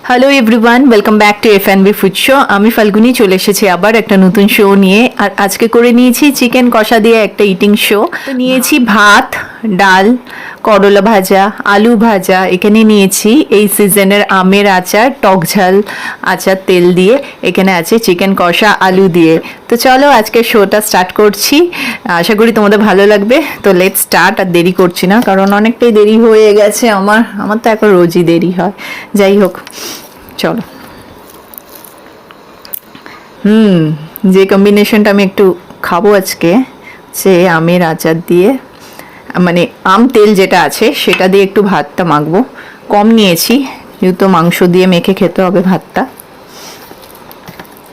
Hello everyone, welcome back to এফ&বি food show. আমি ফাল্গুনি চলে এসেছি আবার একটা নতুন শো নিয়ে। আর আজকে করে নিয়েছি চিকেন কষা দিয়ে একটা ইটিং শো। তো নিয়েছি ভাত, ডাল, করলা ভাজা, আলু ভাজা, এখানে নিয়েছি এই সিজনের আমের আচার, টক ঝাল আচার তেল দিয়ে, এখানে আছে চিকেন কষা আলু দিয়ে। তো চলো আজকে শোটা স্টার্ট করছি, আশা করি তোমাদের ভালো লাগবে। তো লেটস স্টার্ট। আর দেরি করছি না, কারণ অনেকটাই দেরি হয়ে গেছে আমার তো এখন রোজই দেরি হয়। যাই হোক, চলো। যে কম্বিনেশনটা আমি একটু খাবো আজকে, সে আমের আচার দিয়ে, মানে আম তেল যেটা আছে সেটা দিয়ে একটু ভাতটা মাখবো। কম নিয়েছি যেহেতু মাংস দিয়ে মেখে খেতে হবে ভাতটা।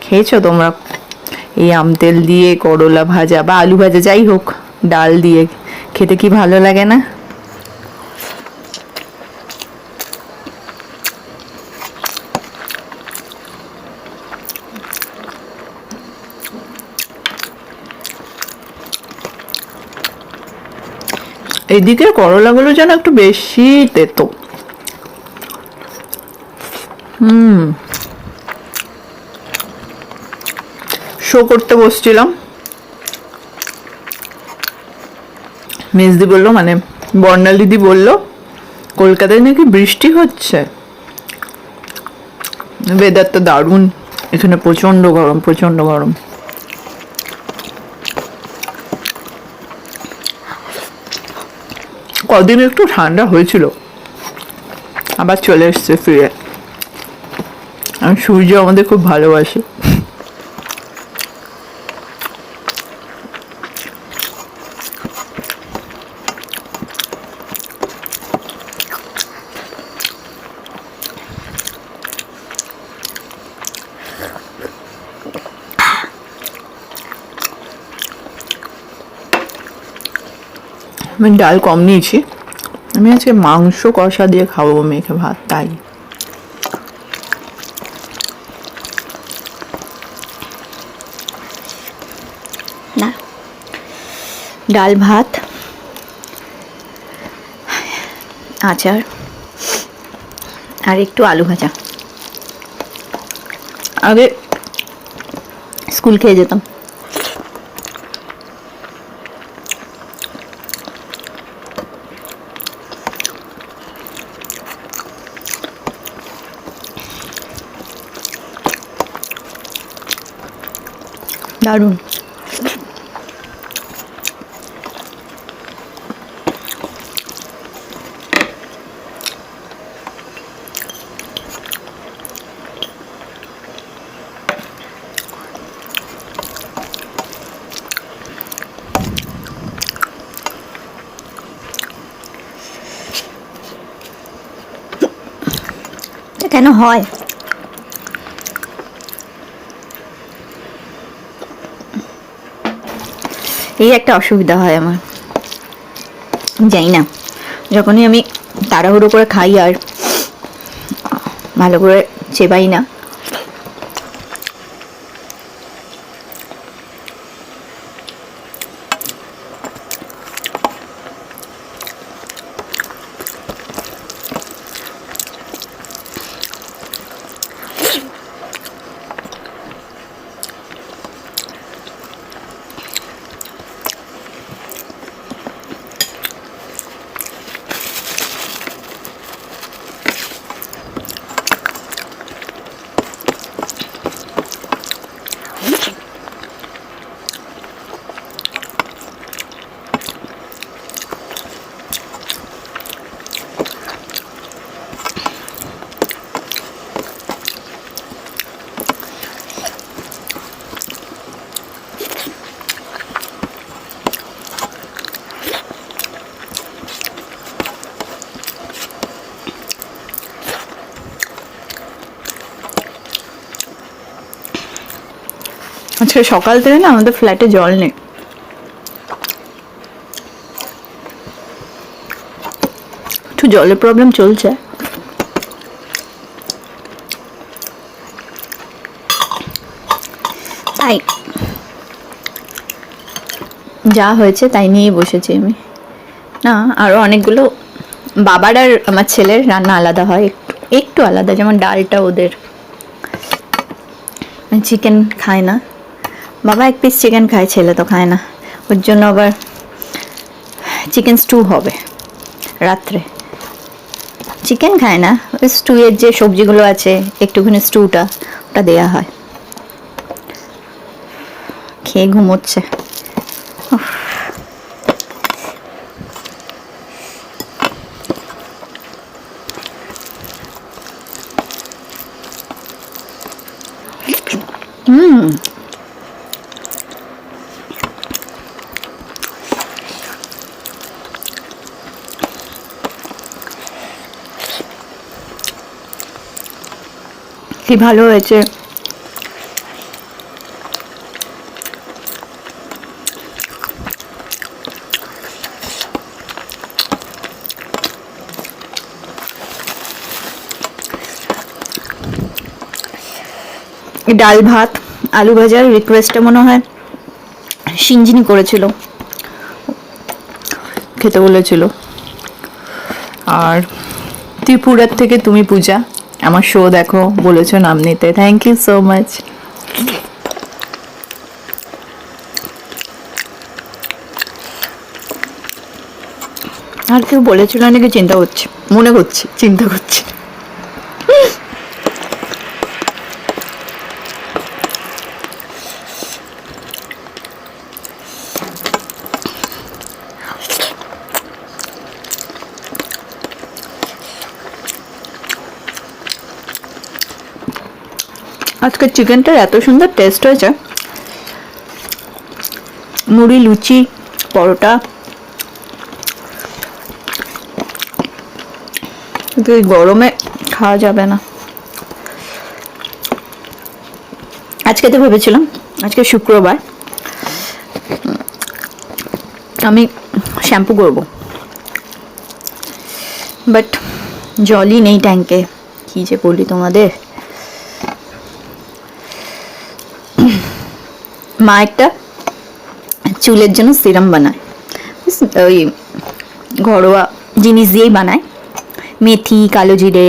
খেয়েছো তোমরা এই আম তেল দিয়ে করলা ভাজা বা আলু ভাজা, যাই হোক, ডাল দিয়ে খেতে কি ভালো লাগে না? এদিকে করলাগুলো যেন একটু বেশি তেতো। শো করতে বসছিলাম, মেজদি বললো, মানে বর্ণাল দিদি বললো কলকাতায় নাকি বৃষ্টি হচ্ছে, ওয়েদারটা দারুণ, এখানে প্রচন্ড গরম, প্রচন্ড গরম। কদিন একটু ঠান্ডা হয়েছিল, আবার চলে এসছে ফিরে। আর সূর্য আমাদের খুব ভালোবাসে। আমি ডাল কম নিয়েছি, আমি আজকে মাংস কষা দিয়ে খাবো মেখে ভাত, তাই। না, ডাল ভাত, আচার আর একটু আলু ভাজা। আগে স্কুল খেয়ে যেতাম। দারুণ। কেন হয়? এই একটা অসুবিধা হয় আমার, জানি না, যখনই আমি তাড়াহুড়ো করে খাই আর ভালো করে চেবাই না, আজকে সকাল থেকে না আমাদের ফ্ল্যাটে জল নেই। একটু জলের প্রবলেম চলছে। তাই যা হয়েছে তাই নিয়েই বসেছি আমি। না, আরও অনেকগুলো, বাবার আর আমার ছেলের রান্না আলাদা হয়, একটু আলাদা, যেমন ডালটা ওদের চিকেন খায় না, বাবা এক পিস চিকেন খায়, ছেলে তো খায় না, ওর জন্য আবার চিকেন স্টু হবে রাত্রে। চিকেন খায় না, ওই স্টুয়ের যে সবজিগুলো আছে একটুখানি স্টুটা ওটা দেয়া হয়। খেয়ে ঘুমোচ্ছে। কি ভালো হয়েছে। ডাল ভাত আলু ভাজার রিকোয়েস্টটা মনে হয় সিঞ্জিনি করেছিল, খেতে বলেছিল। আর ত্রিপুরার থেকে তুমি পূজা আমার শো দেখো বলেছো নাম নিতে, থ্যাংক ইউ সো মাচ। আর কেউ বলেছিল নাকি চিন্তা করছি, মনে করছি, চিন্তা করছি। আজকে চিকেনটার এত সুন্দর টেস্ট হয়েছে, মুড়ি, লুচি, পরোটা, কিন্তু এই গরমে খাওয়া যাবে না। আজকে তো ভেবেছিলাম আজকে শুক্রবার আমি শ্যাম্পু করব, বাট জলই নেই ট্যাঙ্কে, কি যে বলি তোমাদের। মা একটা চুলের জন্য সিরাম বানায়, ওই ঘরোয়া জিনিস দিয়েই বানায়, মেথি, কালো জিরে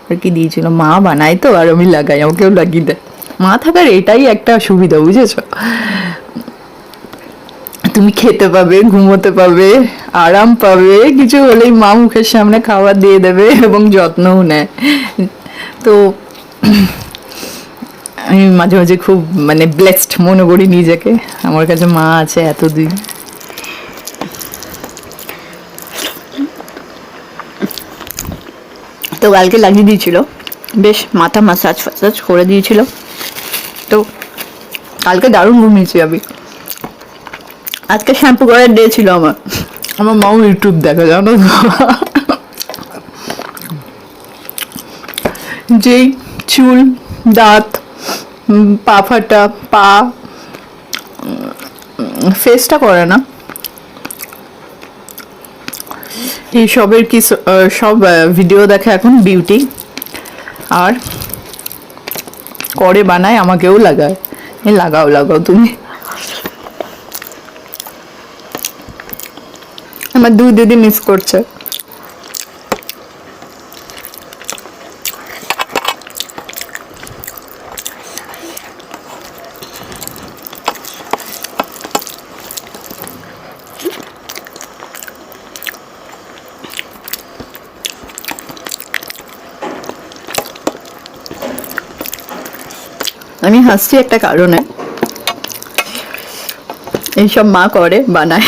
আর কি দিয়েছিল, মা বানায় তো আর আমি লাগাই, আমাকেও লাগিয়ে দেয়। মা থাকার এটাই একটা সুবিধা, বুঝেছো? তুমি খেতে পাবে, ঘুমোতে পাবে, আরাম পাবে, কিছু হলেই মা মুখের সামনে খাবার দিয়ে দেবে এবং যত্নও নেয়। তো আমি মাঝে মাঝে খুব মানে ব্লেসড মনে করি নিজেকে, আমার কাছে মা আছে এতদিন। তো কালকে লাগিয়ে দিয়েছিল, বেশ মাথা মাসাজ ফাসাজ করে দিয়েছিল, তো কালকে দারুণ ঘুমিয়েছি আমি। আজকে শ্যাম্পু করার ডে ছিল আমার। আমার মাও ইউটিউব দেখা, জানো তো? যেই চুল, দাঁত, পা ফাটা, পা, ফেসটা করে না, এই সবের কি সব ভিডিও দেখে এখন বিউটি, আর করে বানায়, আমাকেও লাগায়, লাগাও লাগাও তুমি। আমার দুই দিদি মিস করছে। আমি হাসছি একটা কারণে, এইসব মা করে বানায়,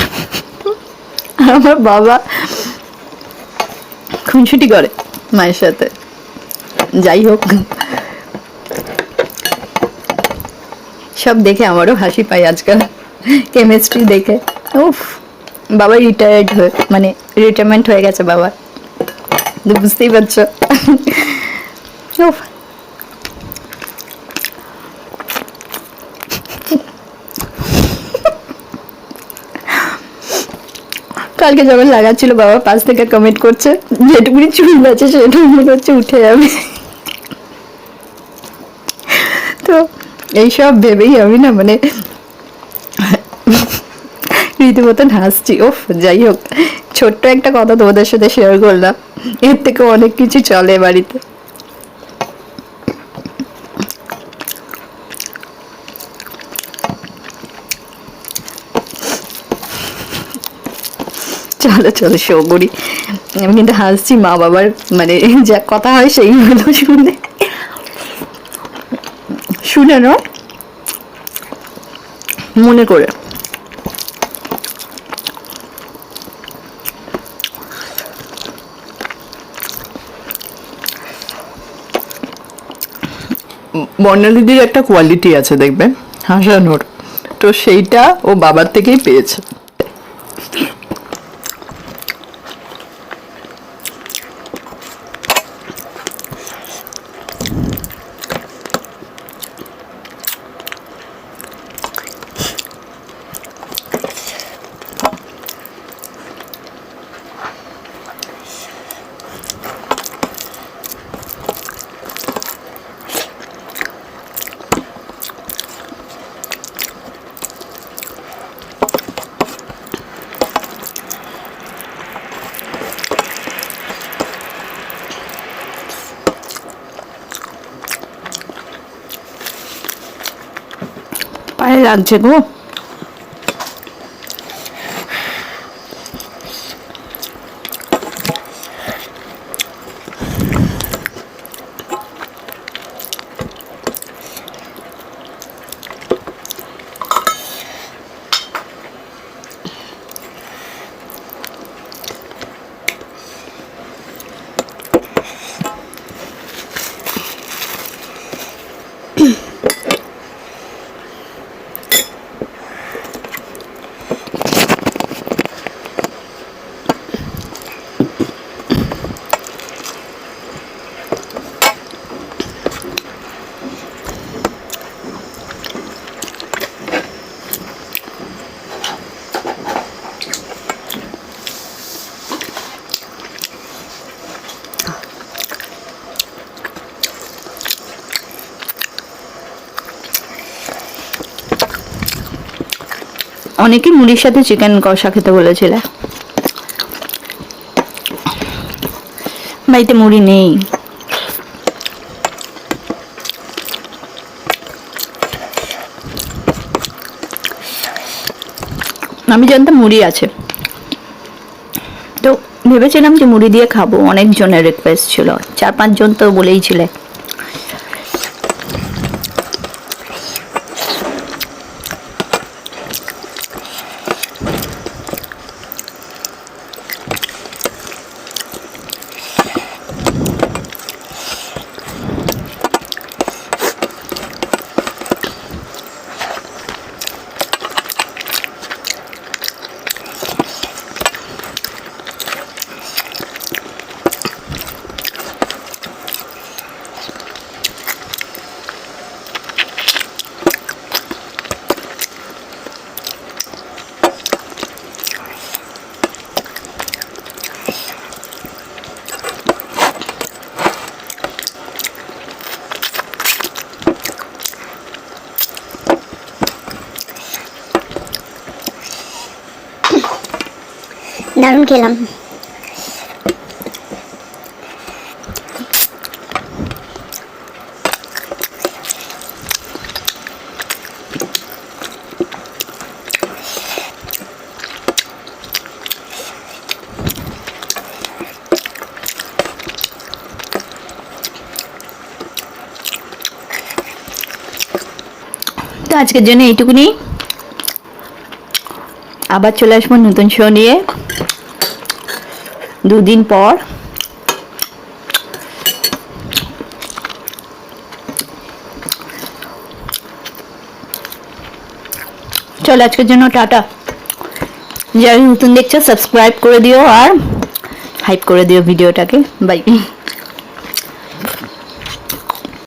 আর আমার বাবা খুনসুটি করে মায়ের সাথে। যাই হোক, সব দেখে আমারও হাসি পায় আজকাল, কেমিস্ট্রি দেখে। উফ, বাবা রিটায়ার্ড হয়ে মানে রিটায়ারমেন্ট হয়ে গেছে বাবার, বুঝতেই পারছো। উফ, কালকে যখন লাগাচ্ছিল বাবা পাশ থেকে কমেন্ট করছে, যেটুকুনি চুল আছে সেটুকু মনে হচ্ছে উঠে যাবে। তো এইসব ভেবেই আমি না মানে রীতিমতো মতন হাসছি। ওফ, যাই হোক, ছোট্ট একটা কথা তোমাদের সাথে শেয়ার করলাম, এর থেকে অনেক কিছু চলে বাড়িতে। চলো চলো শো করি। আমি কিন্তু হাসছি মা বাবার মানে যা কথা হয় সেইগুলো শুনে, শুনে না মনে করে। বর্ণালীদির একটা কোয়ালিটি আছে দেখবে, হাসানোর, তো সেইটা ও বাবার থেকেই পেয়েছে। পায়ে লাগছে গো। অনেকেই মুড়ির সাথে চিকেন কষা খেতে বলেছিলে, বাড়িতে মুড়ি নেই। আমি জানতাম মুড়ি আছে, তো ভেবেছিলাম যে মুড়ি দিয়ে খাবো। অনেকজনের রিকোয়েস্ট ছিল, 4-5 জন তো বলেই ছিলে। দারুণ খেলাম। তো আজকের জন্য এইটুকুনি, আবার চলে আসবো নতুন শো নিয়ে 2 দিন পর। চলো আজকের জন্য টাটা। যারা নতুন দেখছো সাবস্ক্রাইব করে দিও আর হাইপ করে দিও ভিডিওটাকে। বাই।